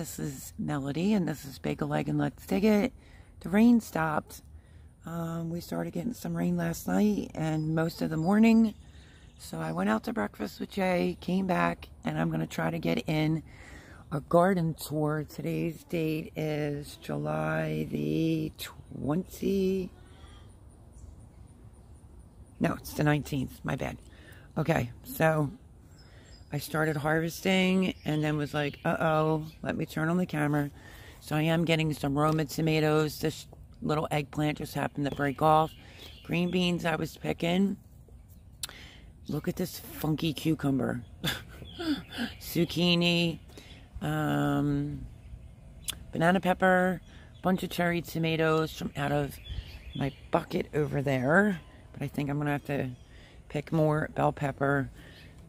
This is Melody, and this is Bake a Leg and Let's Dig It. The rain stopped. We started getting some rain last night and most of the morning. So I went out to breakfast with Jay, came back, and I'm going to try to get in a garden tour. Today's date is July the 20th. No, it's the 19th. My bad. Okay, so I started harvesting and then was like, uh-oh, let me turn on the camera. So I am getting some Roma tomatoes. This little eggplant just happened to break off. Green beans I was picking. Look at this funky cucumber. Zucchini. Banana pepper. Bunch of cherry tomatoes from out of my bucket over there. But I think I'm going to have to pick more bell pepper.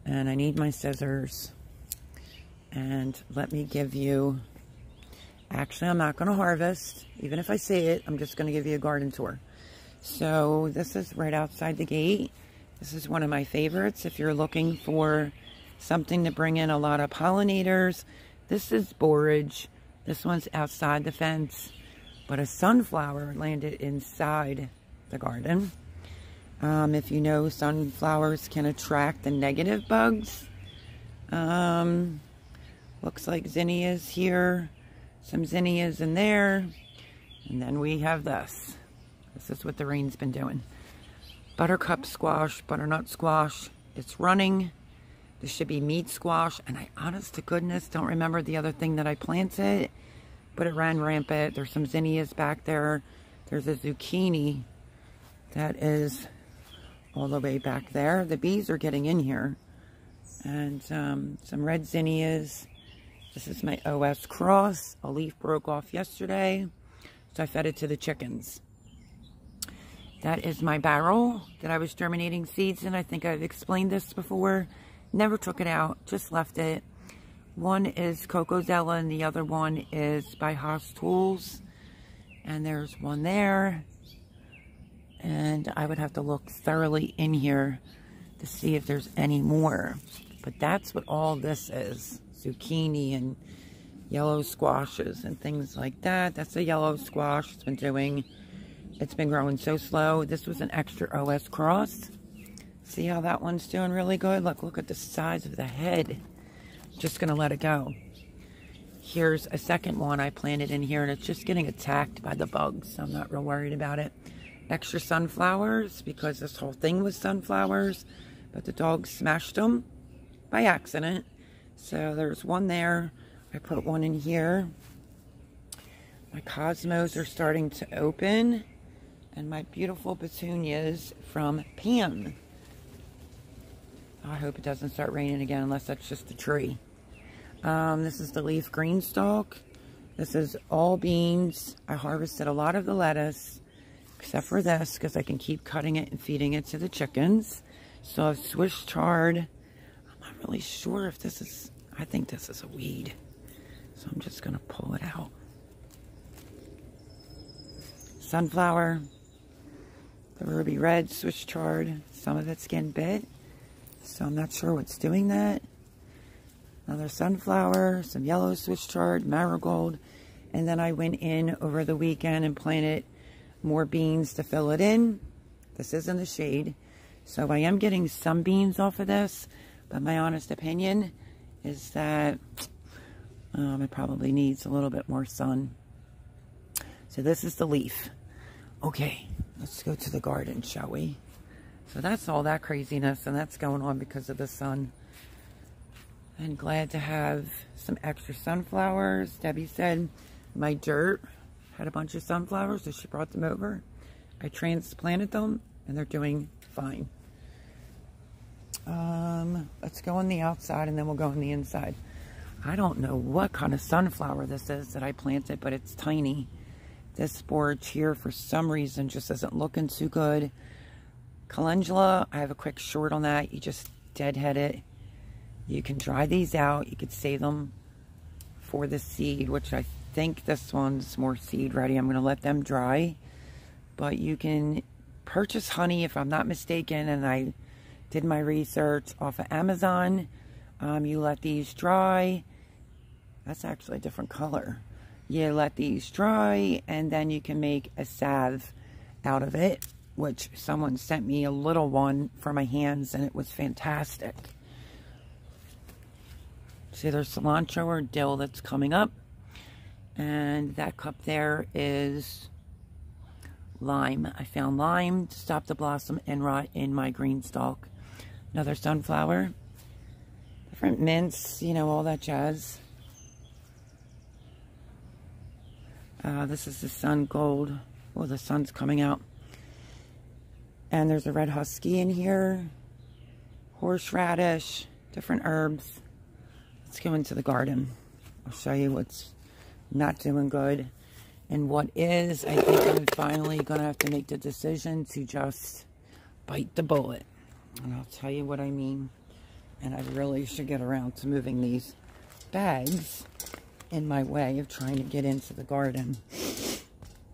And I need my scissors. And let me give you... Actually, I'm not going to harvest. Even if I say it, I'm just going to give you a garden tour. So this is right outside the gate. This is one of my favorites. If you're looking for something to bring in a lot of pollinators. This is borage. This one's outside the fence. But a sunflower landed inside the garden. If you know, sunflowers can attract the negative bugs. Looks like zinnias here. Some zinnias in there. And then we have this. This is what the rain's been doing. Buttercup squash, butternut squash. It's running. This should be meat squash. And I, honest to goodness, don't remember the other thing that I planted. But it ran rampant. There's some zinnias back there. There's a zucchini that is all the way back there. The bees are getting in here. And some red zinnias. This is my OS cross. A leaf broke off yesterday. So I fed it to the chickens. That is my barrel that I was germinating seeds in. I think I've explained this before. Never took it out. Just left it. One is Cocozella and the other one is by Haas Tools. And there's one there. And I would have to look thoroughly in here to see if there's any more. But that's what all this is. Zucchini and yellow squashes and things like that. That's a yellow squash. It's been growing so slow. This was an extra OS cross. See how that one's doing really good? Look at the size of the head. Just going to let it go. Here's a second one I planted in here, and it's just getting attacked by the bugs. So I'm not real worried about it. Extra sunflowers, because this whole thing was sunflowers, but the dogs smashed them by accident. So there's one there. I put one in here. My cosmos are starting to open, and my beautiful petunias from Pam. I hope it doesn't start raining again, unless that's just a tree. This is the leaf green stalk. This is all beans. I harvested a lot of the lettuce, except for this, because I can keep cutting it and feeding it to the chickens. So I've Swiss chard. I'm not really sure if this is, I think this is a weed. So I'm just going to pull it out. Sunflower. The ruby red Swiss chard. Some of it's getting bit. So I'm not sure what's doing that. Another sunflower. Some yellow Swiss chard. Marigold. And then I went in over the weekend and planted more beans to fill it in. This is in the shade. So I am getting some beans off of this. But my honest opinion is that it probably needs a little bit more sun. So this is the leaf. Okay, let's go to the garden, shall we? So that's all that craziness, and that's going on because of the sun. And glad to have some extra sunflowers. Debbie said my dirt had a bunch of sunflowers, so she brought them over. I transplanted them, and they're doing fine. Let's go on the outside, and then we'll go on the inside. I don't know what kind of sunflower this is that I planted, but it's tiny. This borage here, for some reason, just isn't looking too good. Calendula, I have a quick short on that. You just deadhead it. You can dry these out. You could save them for the seed, which I think this one's more seed ready. I'm going to let them dry. But you can purchase honey, if I'm not mistaken, and I did my research off of Amazon. You let these dry. That's actually a different color. You let these dry, and then you can make a salve out of it, which someone sent me a little one for my hands, and it was fantastic. See, there's cilantro or dill that's coming up, and that cup there is lime. I found lime to stop the blossom and rot in my green stalk. Another sunflower. Different mints, you know, all that jazz. This is the sun gold. Oh, the sun's coming out. And there's a red husky in here. Horseradish. Different herbs. Let's go into the garden. I'll show you what's not doing good. And what is, I think I'm finally going to have to make the decision to just bite the bullet. And I'll tell you what I mean. And I really should get around to moving these bags in my way of trying to get into the garden.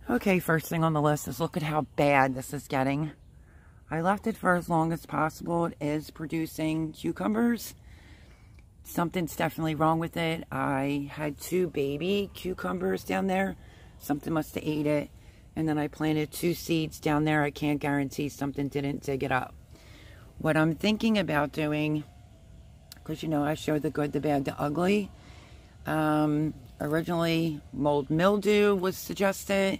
Okay, first thing on the list is look at how bad this is getting. I left it for as long as possible. It is producing cucumbers. Something's definitely wrong with it. I had 2 baby cucumbers down there. Something must have ate it. And then I planted 2 seeds down there. I can't guarantee something didn't dig it up. What I'm thinking about doing, because you know I showed the good, the bad, the ugly. Originally mold mildew was suggested,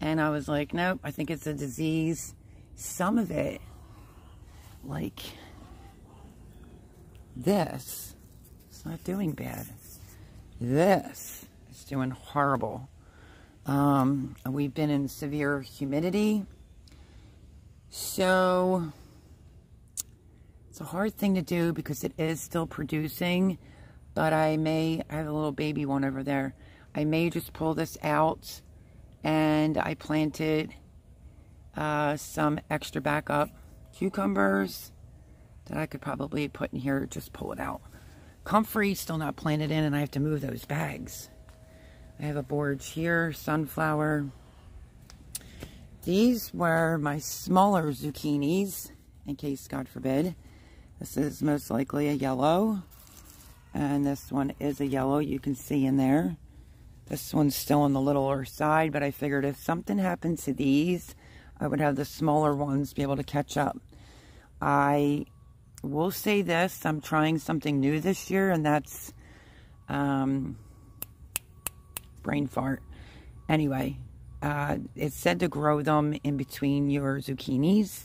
and I was like, nope, I think it's a disease. Some of it, like this, it's not doing bad. This is doing horrible. We've been in severe humidity, so it's a hard thing to do because it is still producing. But I have a little baby one over there. I may just pull this out, and I planted some extra backup cucumbers that I could probably put in here, just pull it out. Comfrey still not planted in, and I have to move those bags. I have a borage here, sunflower. These were my smaller zucchinis, in case, God forbid. This is most likely a yellow. And this one is a yellow, you can see in there. This one's still on the littler side, but I figured if something happened to these, I would have the smaller ones be able to catch up. I will say this, I'm trying something new this year, and that's brain fart. Anyway, it's said to grow them in between your zucchinis.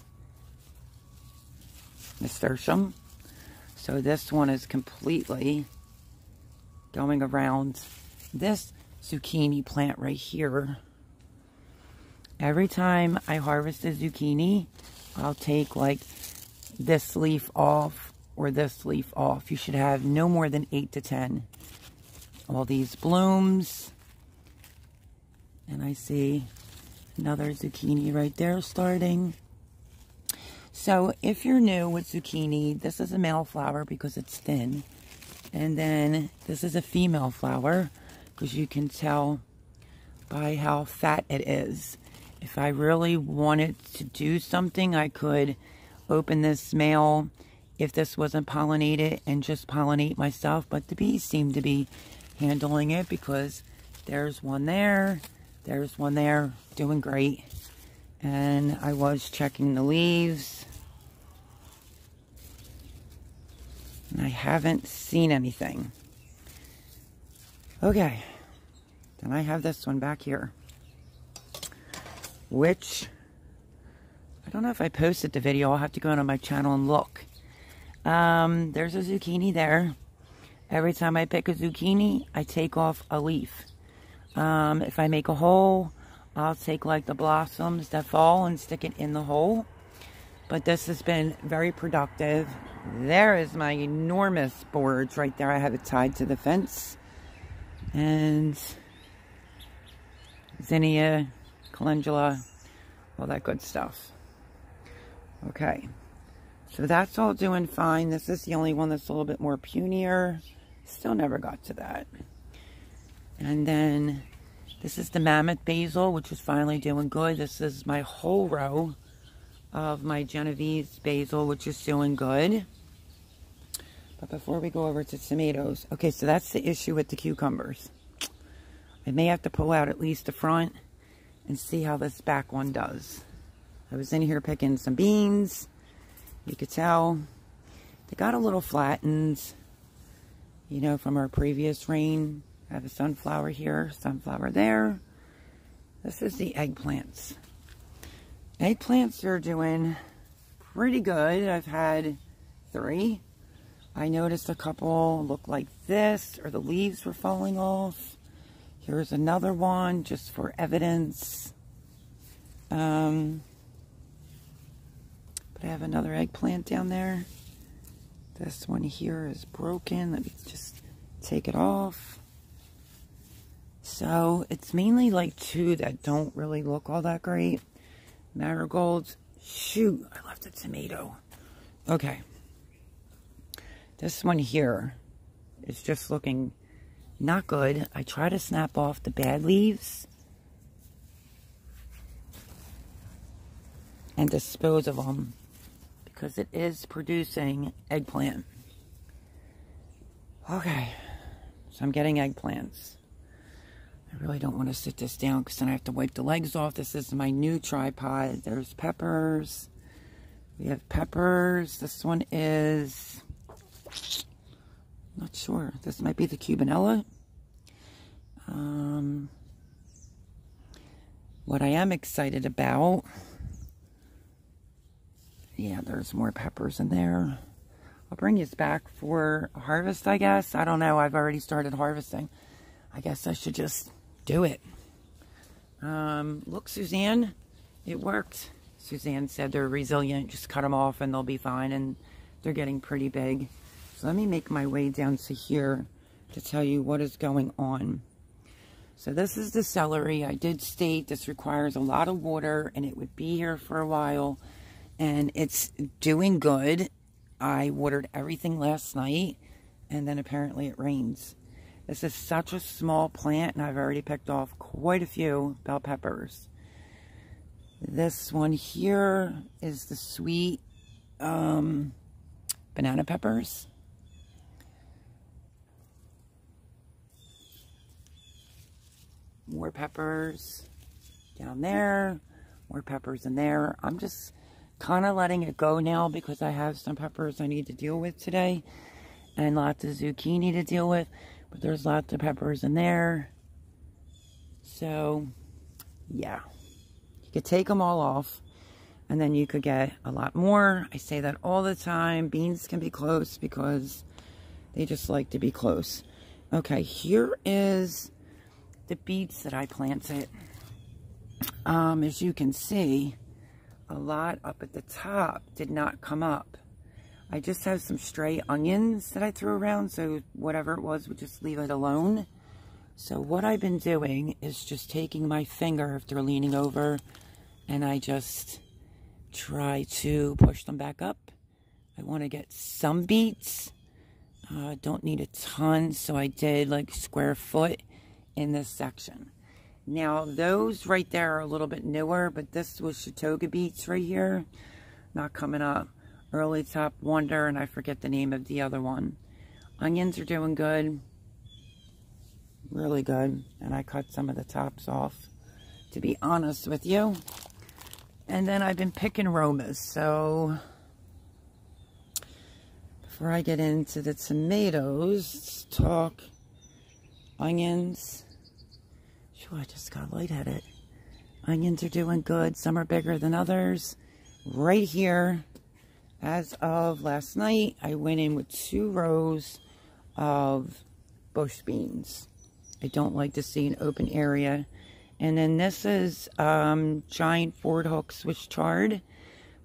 NASTURTIUM. So this one is completely going around this zucchini plant right here. Every time I harvest a zucchini, I'll take like this leaf off or this leaf off. You should have no more than 8 to 10. All these blooms. And I see another zucchini right there starting. So if you're new with zucchini, this is a male flower because it's thin. And then this is a female flower because you can tell by how fat it is. If I really wanted to do something, I could open this male if this wasn't pollinated and just pollinate myself. But the bees seem to be handling it because there's one there, doing great. And I was checking the leaves. And I haven't seen anything. Okay. Then I have this one back here. Which, I don't know if I posted the video. I'll have to go on my channel and look. There's a zucchini there. Every time I pick a zucchini, I take off a leaf. If I make a hole, I'll take like the blossoms that fall and stick it in the hole. But this has been very productive. There is my enormous borage right there. I have it tied to the fence. And zinnia, calendula, all that good stuff. Okay. So that's all doing fine. This is the only one that's a little bit more punier. Still never got to that. And then this is the mammoth basil, which is finally doing good. This is my whole row of my Genovese basil, which is doing good. But before we go over to tomatoes, okay, so that's the issue with the cucumbers. I may have to pull out at least the front and see how this back one does. I was in here picking some beans. You could tell they got a little flattened, you know, from our previous rain. I have a sunflower here, sunflower there. This is the eggplants. Eggplants are doing pretty good. I've had 3. I noticed a couple look like this, or the leaves were falling off. Here's another one, just for evidence. But I have another eggplant down there. This one here is broken. Let me just take it off. So, it's mainly like 2 that don't really look all that great. Marigolds. Shoot, I left a tomato. Okay. This one here is just looking not good. I try to snap off the bad leaves and dispose of them because it is producing eggplant. Okay, so I'm getting eggplants. I really don't want to sit this down because then I have to wipe the legs off. This is my new tripod. There's peppers. We have peppers. This one is, not sure. This might be the Cubanella. What I am excited about, yeah, there's more peppers in there. I'll bring these back for harvest, I guess. I don't know. I've already started harvesting. I guess I should just do it. Look, Suzanne, it worked. Suzanne said they're resilient. Just cut them off and they'll be fine. And they're getting pretty big. So let me make my way down to here to tell you what is going on. So this is the celery. I did state this requires a lot of water and it would be here for a while. And it's doing good. I watered everything last night and then apparently it rains. This is such a small plant and I've already picked off quite a few bell peppers. This one here is the sweet banana peppers. More peppers down there. More peppers in there. I'm just kind of letting it go now because I have some peppers I need to deal with today. And lots of zucchini to deal with. But there's lots of peppers in there. So, yeah. You could take them all off. And then you could get a lot more. I say that all the time. Beans can be close because they just like to be close. Okay, here is the beets that I planted. As you can see, a lot up at the top did not come up. I just have some stray onions that I threw around, so whatever it was, would just leave it alone. So what I've been doing is just taking my finger if they're leaning over, and I just try to push them back up. I want to get some beets. Don't need a ton, so I did like square foot in this section. Now, those right there are a little bit newer, but this was Chautauqua beets right here. Not coming up. Early Top Wonder, and I forget the name of the other one. Onions are doing good. Really good. And I cut some of the tops off, to be honest with you. And then I've been picking Romas. So, before I get into the tomatoes, let's talk onions. Sure, I just got lightheaded. Onions are doing good. Some are bigger than others. Right here, as of last night, I went in with 2 rows of bush beans. I don't like to see an open area. And then this is giant Ford hook Swiss chard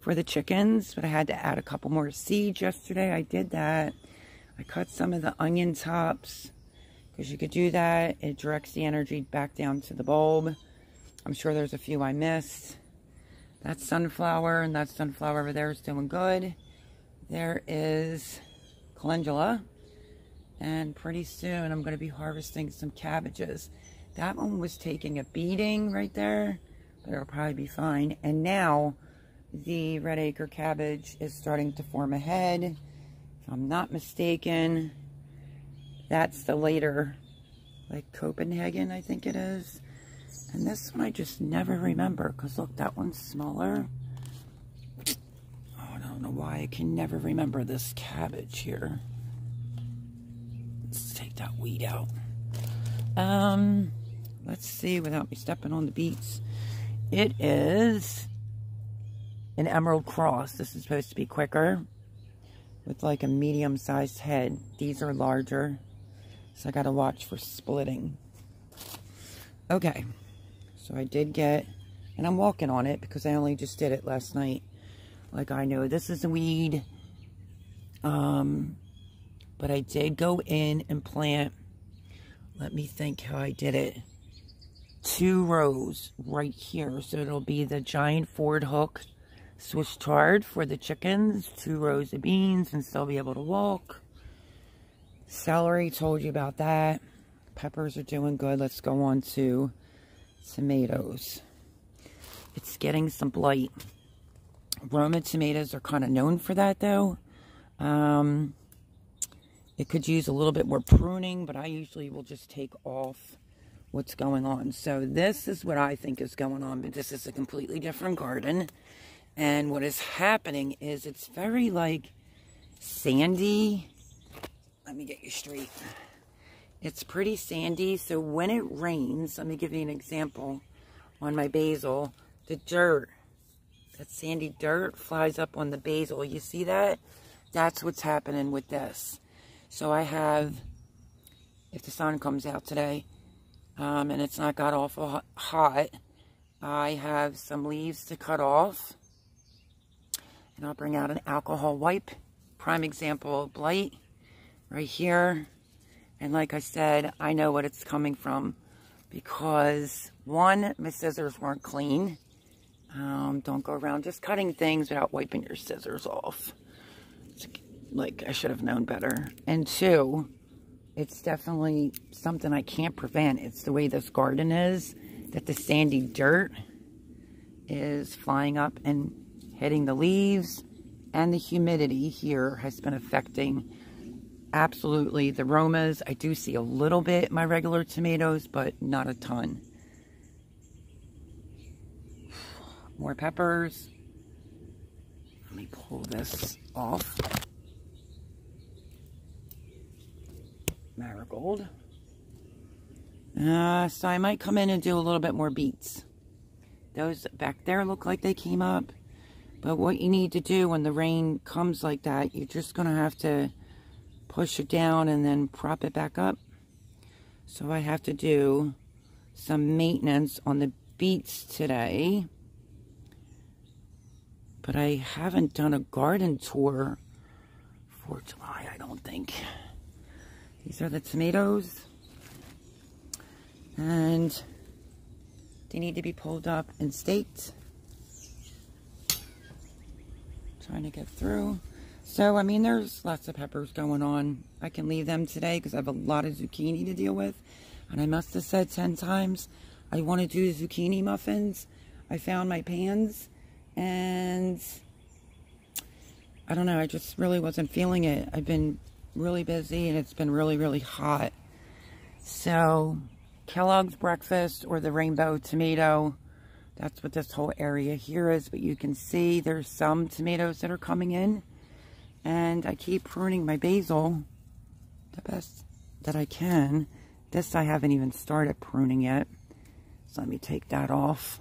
for the chickens. But I had to add a couple more seeds yesterday. I did that. I cut some of the onion tops because you could do that. It directs the energy back down to the bulb. I'm sure there's a few I missed. That's sunflower, and that sunflower over there is doing good. There is calendula, and pretty soon I'm going to be harvesting some cabbages. That one was taking a beating right there, but it'll probably be fine. And now the red acre cabbage is starting to form a head. If I'm not mistaken, that's the later, like Copenhagen, I think it is. And this one I just never remember, because look, that one's smaller. Oh, I don't know why I can never remember this cabbage here. Let's take that weed out. Let's see without me stepping on the beets. It is an Emerald Cross. This is supposed to be quicker with like a medium-sized head. These are larger, so I gotta watch for splitting. Okay, so I did get, and I'm walking on it because I only just did it last night. Like, I know this is a weed, but I did go in and plant, let me think how I did it, 2 rows right here. So it'll be the giant Ford hook Swiss chard for the chickens, 2 rows of beans, and still be able to walk. Celery, told you about that. Peppers are doing good. Let's go on to tomatoes. It's getting some blight. Roma tomatoes are kind of known for that, though. It could use a little bit more pruning, but I usually will just take off what's going on. So this is what I think is going on, but this is a completely different garden. And what is happening is it's very, like, sandy. Let me get you straight. It's pretty sandy, so when it rains, let me give you an example. On my basil, the dirt, that sandy dirt flies up on the basil. You see that? That's what's happening with this. So I have, if the sun comes out today, and it's not got awful hot, I have some leaves to cut off. And I'll bring out an alcohol wipe. Prime example of blight right here. And like I said, I know what it's coming from because, one, my scissors weren't clean. Don't go around just cutting things without wiping your scissors off. It's like, I should have known better. And 2, it's definitely something I can't prevent. It's the way this garden is, that the sandy dirt is flying up and hitting the leaves, and the humidity here has been affecting absolutely the Romas. I do see a little bit in my regular tomatoes, but not a ton. More peppers. Let me pull this off. Marigold. So I might come in and do a little bit more beets. Those back there look like they came up. But what you need to do when the rain comes like that, you're just going to have to push it down and then prop it back up. So I have to do some maintenance on the beets today. But I haven't done a garden tour for July, I don't think. These are the tomatoes. And they need to be pulled up and staked. Trying to get through. So, I mean, there's lots of peppers going on. I can leave them today because I have a lot of zucchini to deal with. And I must have said 10 times, I want to do zucchini muffins. I found my pans. And I don't know, I just really wasn't feeling it. I've been really busy and it's been really, really hot. So, Kellogg's breakfast or the rainbow tomato. That's what this whole area here is. But you can see there's some tomatoes that are coming in. And I keep pruning my basil the best that I can. This I haven't even started pruning yet. So let me take that off.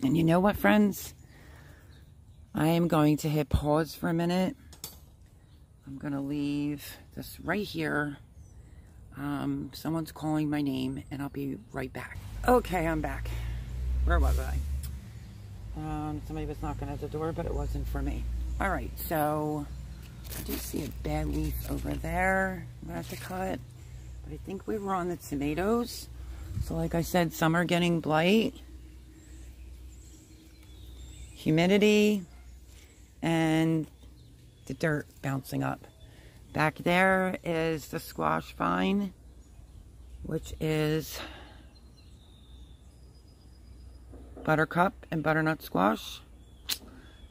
And you know what, friends? I am going to hit pause for a minute. I'm going to leave this right here. Someone's calling my name, and I'll be right back. Okay, I'm back. Where was I? Somebody was knocking at the door, but it wasn't for me. All right, so I do see a bad leaf over there I'm going to have to cut. But I think we were on the tomatoes. So like I said, some are getting blight, humidity, and the dirt bouncing up. Back there is the squash vine, which is buttercup and butternut squash.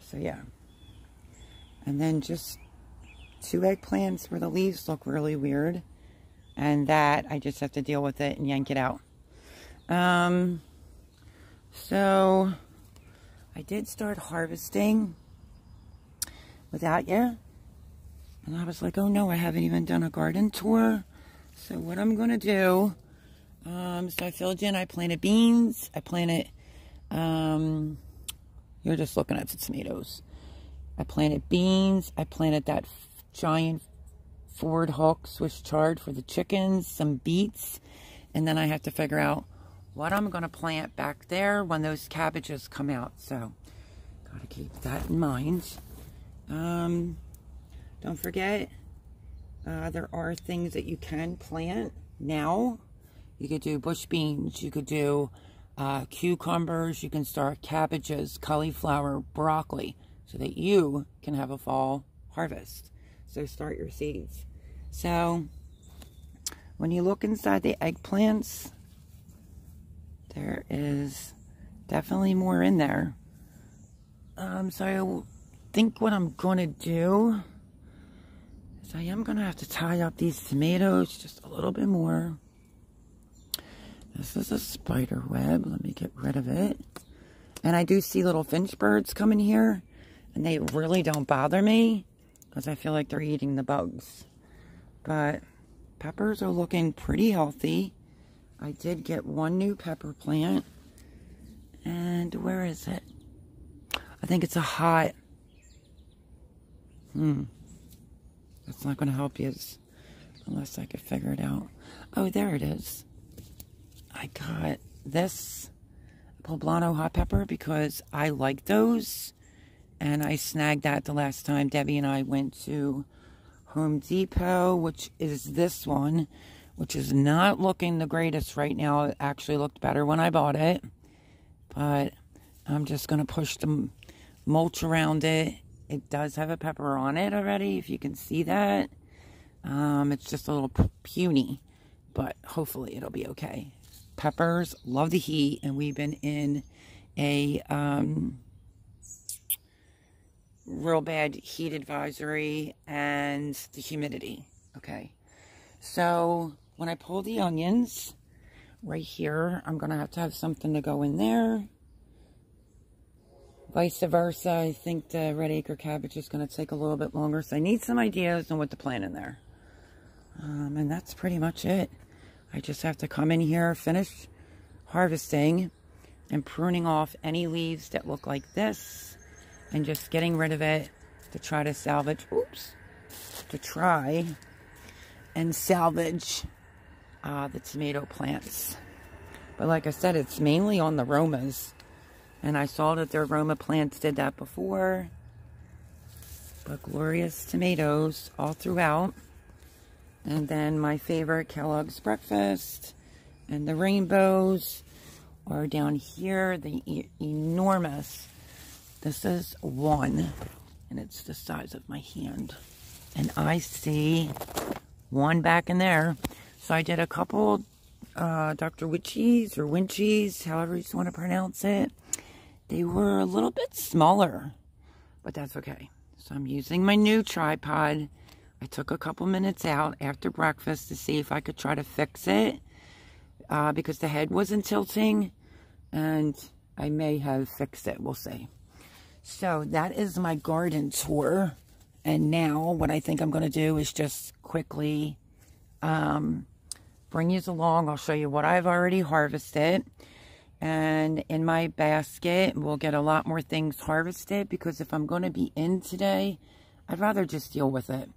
So yeah, And then just 2 eggplants where the leaves look really weird. And that, I just have to deal with it and yank it out. So, I did start harvesting without you. And I was like, oh no, I haven't even done a garden tour. So what I'm going to do, so I filled in, I planted beans. I planted, you're just looking at the tomatoes. I planted beans. I planted that giant Ford Hawk Swiss chard for the chickens, some beets. And then I have to figure out what I'm going to plant back there when those cabbages come out. So, got to keep that in mind. Don't forget, there are things that you can plant now. You could do bush beans. You could do cucumbers. You can start cabbages, cauliflower, broccoli, so that you can have a fall harvest. So start your seeds. So when you look inside the eggplants, there is definitely more in there. So I think what I'm going to do is I am going to have to tie up these tomatoes just a little bit more. This is a spider web. Let me get rid of it. And I do see little finch birds coming here, and they really don't bother me because I feel like they're eating the bugs. But peppers are looking pretty healthy. I did get 1 new pepper plant. And where is it? I think it's a hot. That's not going to help you unless I could figure it out. Oh, there it is. I got this poblano hot pepper because I like those. And I snagged that the last time Debbie and I went to Home Depot, which is this one, which is not looking the greatest right now. It actually looked better when I bought it. But I'm just going to push the mulch around it. It does have a pepper on it already, if you can see that. It's just a little puny, but hopefully it'll be okay. Peppers love the heat, and we've been in a real bad heat advisory and the humidity. Okay, so when I pull the onions right here, I'm gonna have to have something to go in there. Vice versa, I think the red acre cabbage is going to take a little bit longer, so I need some ideas on what to plant in there. And that's pretty much it. I just have to come in here, finish harvesting and pruning off any leaves that look like this, and just getting rid of it to try to salvage, to try and salvage the tomato plants. But like I said, it's mainly on the Romas. And I saw that their Roma plants did that before. But glorious tomatoes all throughout. And then my favorite Kellogg's breakfast and the rainbows are down here. The enormous. This is 1. And it's the size of my hand. And I see 1 back in there. So I did a couple Dr. Witchies or Winchies, however you want to pronounce it. They were a little bit smaller, but that's okay. So I'm using my new tripod. I took a couple minutes out after breakfast to see if I could try to fix it because the head wasn't tilting, and I may have fixed it. We'll see. So that is my garden tour. And now what I think I'm going to do is just quickly bring you along. I'll show you what I've already harvested. And in my basket, we'll get a lot more things harvested, because if I'm going to be in today, I'd rather just deal with it.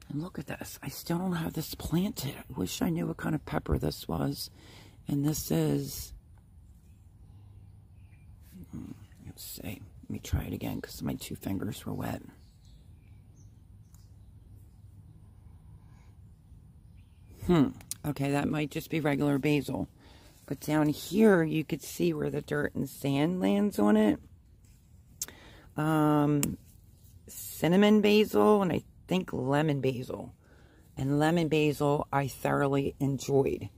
And look at this. I still don't have this planted. I wish I knew what kind of pepper this was. And this is, let's see. Let me try it again because my 2 fingers were wet. Okay, that might just be regular basil. But down here, you could see where the dirt and sand lands on it. Cinnamon basil, and I think lemon basil. And lemon basil, I thoroughly enjoyed.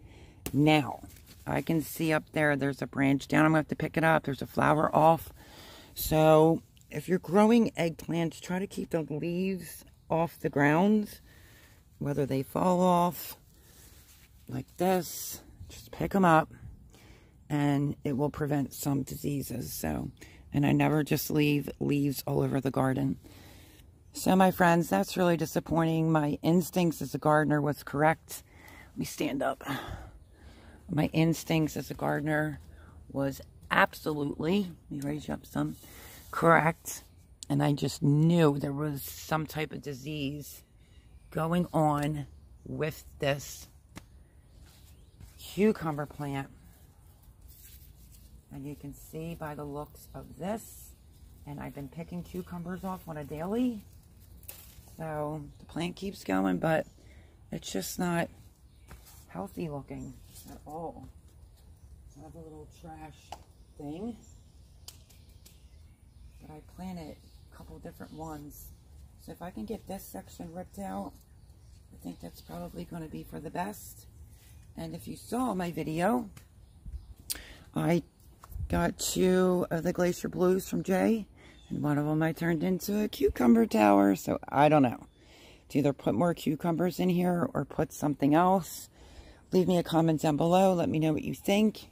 Now, I can see up there, there's a branch down. I'm going to have to pick it up. There's a flower off. So, if you're growing eggplants, try to keep the leaves off the ground, whether they fall off like this. Just pick them up, and it will prevent some diseases. So, and I never just leave leaves all over the garden. So, my friends, that's really disappointing. My instincts as a gardener was correct. Let me stand up. My instincts as a gardener was absolutely, let me raise you up some, correct. And I just knew there was some type of disease going on with this cucumber plant. And you can see by the looks of this, and I've been picking cucumbers off on a daily. So the plant keeps going, but it's just not healthy looking at all. So I have a little trash thing, but I planted a couple different ones. So if I can get this section ripped out, I think that's probably going to be for the best. And if you saw my video, I got 2 of the Glacier Blues from Jay, and one of them I turned into a cucumber tower. So I don't know. To either put more cucumbers in here or put something else. Leave me a comment down below. Let me know what you think.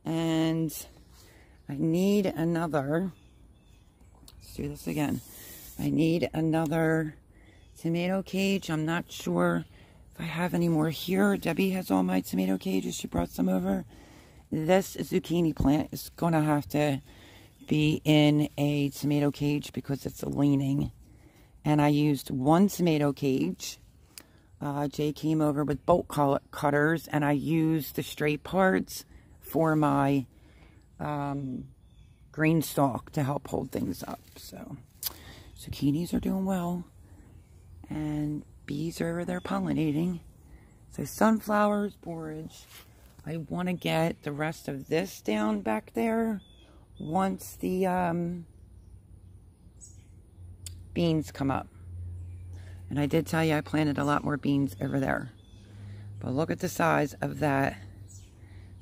And I need another, let's do this again. I need another tomato cage. I'm not sure if I have any more here. Debbie has all my tomato cages. She brought some over. This zucchini plant is going to have to be in a tomato cage because it's leaning. And I used 1 tomato cage. Jay came over with bolt cutters, and I used the straight parts for my green stalk to help hold things up. So zucchinis are doing well, and bees are over there pollinating. So sunflowers, borage. I want to get the rest of this down back there once the beans come up. And I did tell you I planted a lot more beans over there. But look at the size of that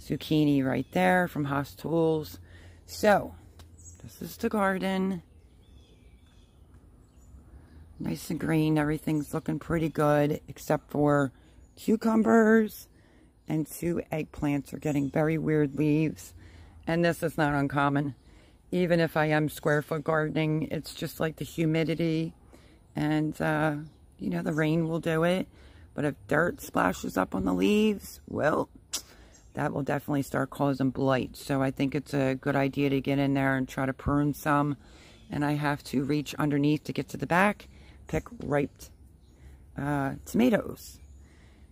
zucchini right there from Haas Tools. So, this is the garden. Nice and green. Everything's looking pretty good except for cucumbers, and 2 eggplants are getting very weird leaves. And this is not uncommon. Even if I am square foot gardening, it's just like the humidity and you know, the rain will do it. But if dirt splashes up on the leaves, well, that will definitely start causing blight. So I think it's a good idea to get in there and try to prune some. And I have to reach underneath to get to the back, pick ripe tomatoes.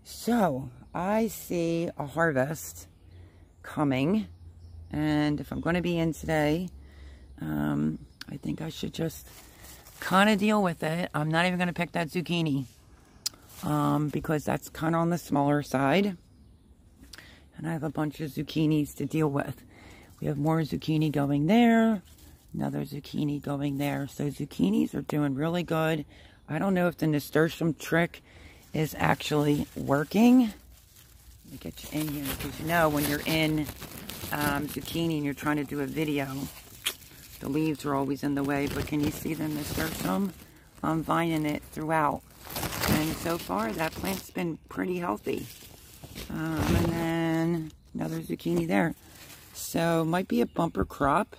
So I see a harvest coming. And if I'm going to be in today, I think I should just kind of deal with it. I'm not even going to pick that zucchini because that's kind of on the smaller side. And I have a bunch of zucchinis to deal with. We have more zucchini going there. Another zucchini going there. So zucchinis are doing really good. I don't know if the nasturtium trick is actually working. Let me get you in here because you know when you're in zucchini and you're trying to do a video, the leaves are always in the way. But can you see the nasturtium? I'm vining it throughout. And so far, that plant's been pretty healthy. And then another zucchini there. So, might be a bumper crop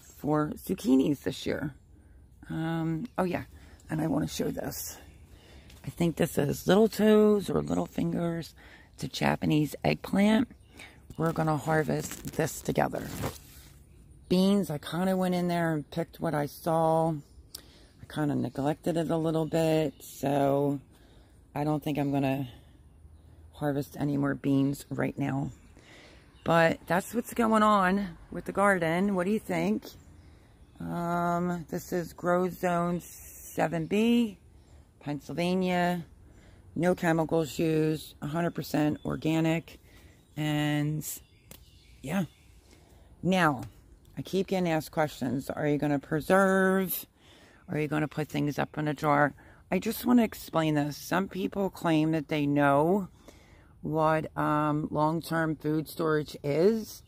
for zucchinis this year. Oh, yeah. And I want to show this. I think this is little toes or little fingers. It's a Japanese eggplant. We're going to harvest this together. Beans, I kind of went in there and picked what I saw. I kind of neglected it a little bit, so I don't think I'm going to harvest any more beans right now. But that's what's going on with the garden. What do you think? This is Grow Zone 7B, Pennsylvania. No chemicals used, 100% organic. And yeah. Now, I keep getting asked questions. Are you going to preserve? Are you going to put things up in a jar? I just want to explain this. Some people claim that they know what long-term food storage is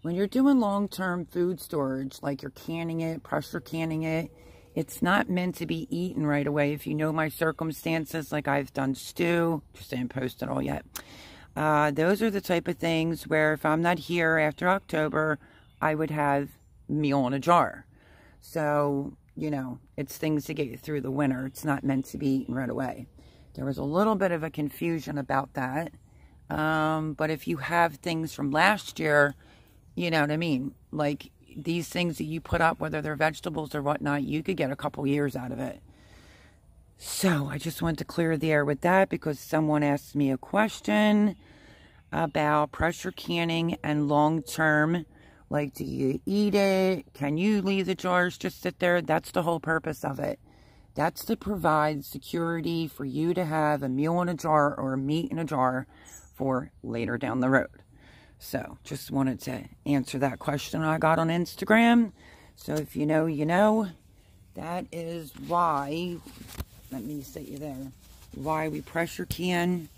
when you're doing long-term food storage, like you're canning it, pressure canning it, it's not meant to be eaten right away. If you know my circumstances, like I've done stew, just didn't post it all yet. Those are the type of things where if I'm not here after October, I would have meal in a jar. So, you know, it's things to get you through the winter. It's not meant to be eaten right away. There was a little bit of a confusion about that. But if you have things from last year, you know what I mean? Like these things that you put up, whether they're vegetables or whatnot, you could get a couple years out of it. So I just wanted to clear the air with that because someone asked me a question about pressure canning and long-term. Like, do you eat it? Can you leave the jars just sit there? That's the whole purpose of it. That's to provide security for you to have a meal in a jar or meat in a jar for later down the road. So, just wanted to answer that question I got on Instagram. So, if you know, you know. That is why, let me set you there, why we pressure can.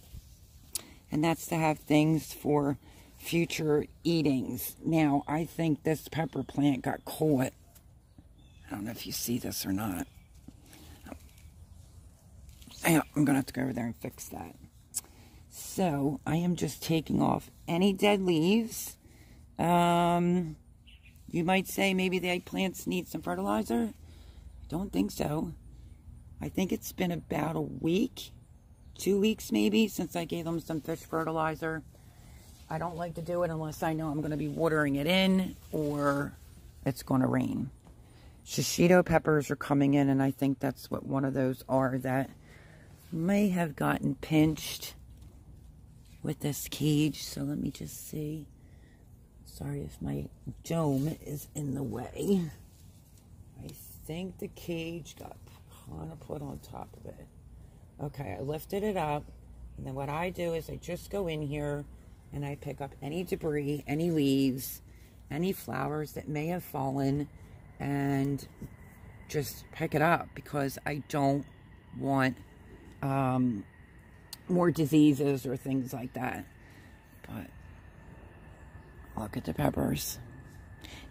And that's to have things for future eatings. Now, I think this pepper plant got caught. I don't know if you see this or not. I'm going to have to go over there and fix that. So, I am just taking off any dead leaves. You might say maybe the eggplants need some fertilizer. I don't think so. I think it's been about a week, 2 weeks maybe, since I gave them some fish fertilizer. I don't like to do it unless I know I'm going to be watering it in or it's going to rain. Shishito peppers are coming in, and I think that's what one of those are that may have gotten pinched with this cage. So let me just see. Sorry if my dome is in the way. I think the cage got kind of put on top of it. Okay, I lifted it up, and then what I do is I just go in here and I pick up any debris, any leaves, any flowers that may have fallen, and just pick it up because I don't want more diseases or things like that. But look at the peppers.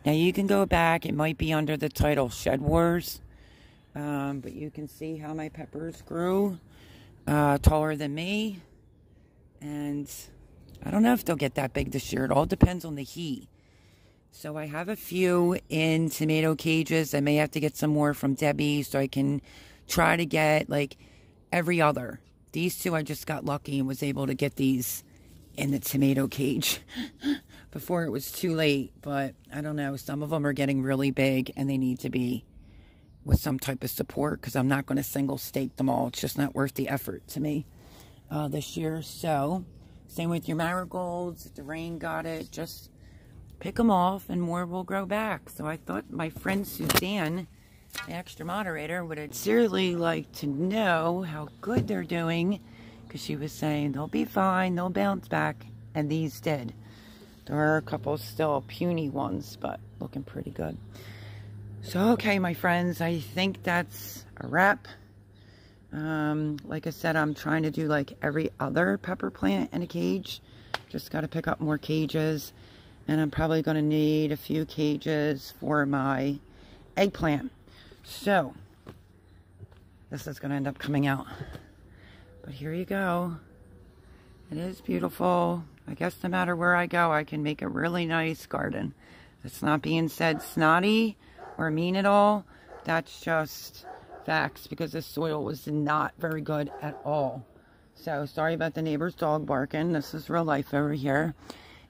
Now you can go back, it might be under the title Shed Wars, but you can see how my peppers grew taller than me, and I don't know if they'll get that big this year. It all depends on the heat. So I have a few in tomato cages. I may have to get some more from Debbie so I can try to get like every other. These two I just got lucky and was able to get these in the tomato cage before it was too late. But I don't know. Some of them are getting really big and they need to be with some type of support because I'm not going to single stake them all. It's just not worth the effort to me this year. So same with your marigolds. If the rain got it, just pick them off and more will grow back. So I thought my friend Suzanne, the extra moderator, would sincerely like to know how good they're doing, because she was saying they'll be fine, they'll bounce back, and these did. There are a couple still puny ones, but looking pretty good. So okay, my friends, I think that's a wrap. Like I said, I'm trying to do like every other pepper plant in a cage. Just got to pick up more cages, and I'm probably going to need a few cages for my eggplant. So this is going to end up coming out, but here you go. It is beautiful. I guess no matter where I go, I can make a really nice garden. It's not being said snotty or mean at all. That's just facts, because the soil was not very good at all. So sorry about the neighbor's dog barking. This is real life over here.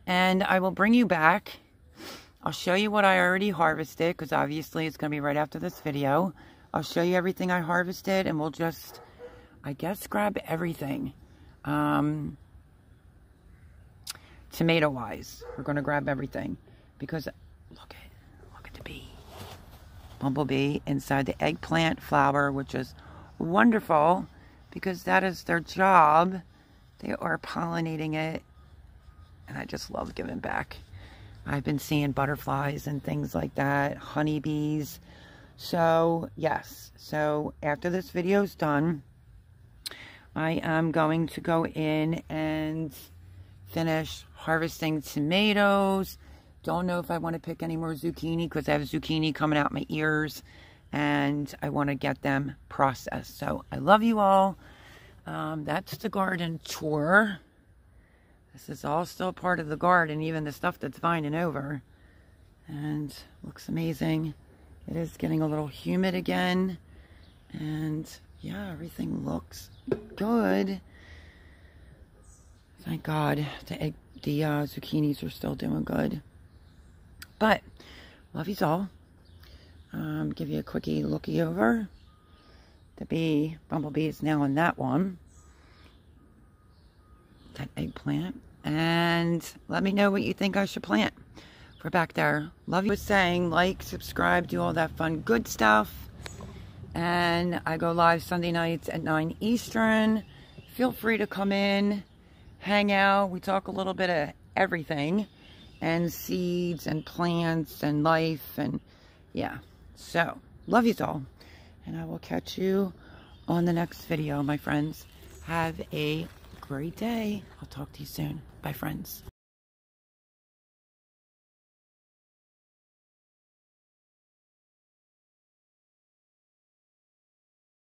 And I will bring you back. I'll show you what I already harvested, because obviously it's going to be right after this video. I'll show you everything I harvested, and we'll just, I guess, grab everything. Tomato-wise, we're going to grab everything, because look at the bee. Bumblebee inside the eggplant flower, which is wonderful, because that is their job. They are pollinating it, and I just love giving back. I've been seeing butterflies and things like that, honeybees. So yes, so after this video is done, I am going to go in and finish harvesting tomatoes, Don't know if I want to pick any more zucchini because I have zucchini coming out my ears and I want to get them processed. So I love you all. That's the garden tour. This is all still part of the garden, even the stuff that's vining over. And looks amazing. It is getting a little humid again. And yeah, everything looks good. Thank God the zucchinis are still doing good. But love you all. Give you a quickie looky over. The bumblebee is now in that one. That eggplant. And let me know what you think I should plant for back there. Love you. Saying like, subscribe, do all that fun good stuff. And I go live Sunday nights at 9 Eastern. Feel free to come in, hang out. We talk a little bit of everything. And seeds and plants and life. And yeah. So, love you all. And I will catch you on the next video, my friends. Have a great day. I'll talk to you soon. Bye, friends.